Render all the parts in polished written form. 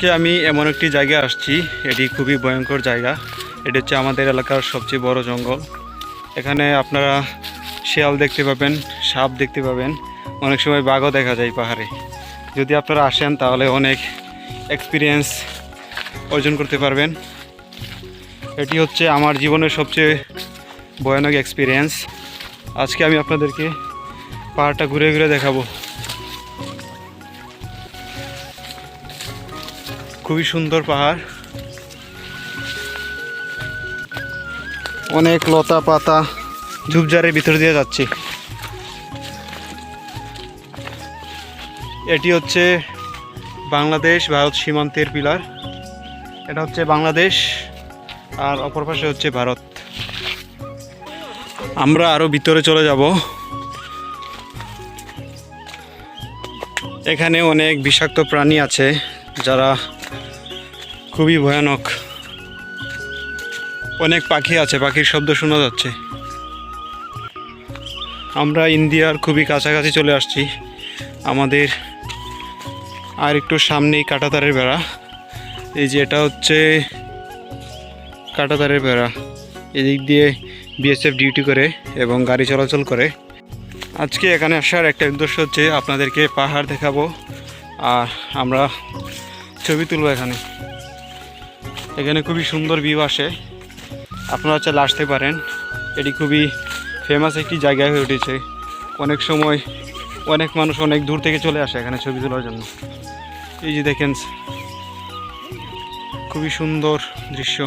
আজকে আমি এমন একটি জায়গায় আসছি, এটি খুবই ভয়ঙ্কর জায়গা। এটি হচ্ছে আমাদের এলাকার সবচেয়ে বড় জঙ্গল। এখানে আপনারা শিয়াল দেখতে পাবেন, সাপ দেখতে পাবেন, অনেক সময় বাঘও দেখা যায় পাহাড়ে। যদি আপনারা আসেন তাহলে অনেক এক্সপিরিয়েন্স অর্জন করতে পারবেন। এটি হচ্ছে আমার জীবনের সবচেয়ে ভয়ানক এক্সপিরিয়েন্স। আজকে আমি আপনাদেরকে পাহাড়টা ঘুরে ঘুরে দেখাবো। খুবই সুন্দর পাহাড়, অনেক লতা পাতা ঝুপঝাড়ের ভিতর দিয়ে যাচ্ছি। এটি হচ্ছে বাংলাদেশ ভারত সীমান্তের পিলার। এটা হচ্ছে বাংলাদেশ আর অপর পাশে হচ্ছে ভারত। আমরা আরও ভিতরে চলে যাব। এখানে অনেক বিষাক্ত প্রাণী আছে যারা খুবই ভয়ানক। অনেক পাখি আছে, পাখির শব্দ শোনা যাচ্ছে। আমরা ইন্ডিয়ার খুবই কাছাকাছি চলে আসছি। আমাদের আর একটু সামনেই কাঁটাতারের বেড়া। এই যে এটা হচ্ছে কাঁটাতারের বেড়া। এদিক দিয়ে বিএসএফ ডিউটি করে এবং গাড়ি চলাচল করে। আজকে এখানে আসার একটা উদ্দেশ্য হচ্ছে আপনাদেরকে পাহাড় দেখাবো আর আমরা ছবি তুলব। এখানে খুবই সুন্দর ভিউ আসে, আপনারা চাইলে আসতে পারেন। এটি খুবই ফেমাস একটি জায়গায় হয়ে উঠেছে। অনেক সময় অনেক মানুষ অনেক দূর থেকে চলে আসে এখানে ছবি তোলার জন্য। এই যে দেখেন, খুবই সুন্দর দৃশ্য।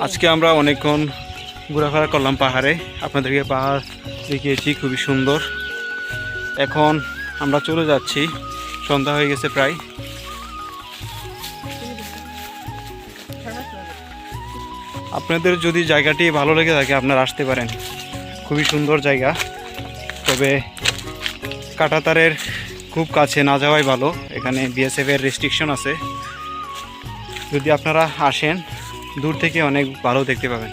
আজকে আমরা অনেকক্ষণ ঘোরাফেরা করলাম পাহাড়ে, আপনাদেরকে পাহাড় দেখিয়েছি, খুবই সুন্দর। এখন আমরা চলে যাচ্ছি, সন্ধ্যা হয়ে গেছে প্রায়। আপনাদের যদি জায়গাটি ভালো লেগে থাকে আপনারা আসতে পারেন, খুবই সুন্দর জায়গা। তবে কাঁটাতারের খুব কাছে না যাওয়াই ভালো, এখানে বিএসএফের রেস্ট্রিকশন আছে। যদি আপনারা আসেন দূর থেকে অনেক ভালো দেখতে পাবেন।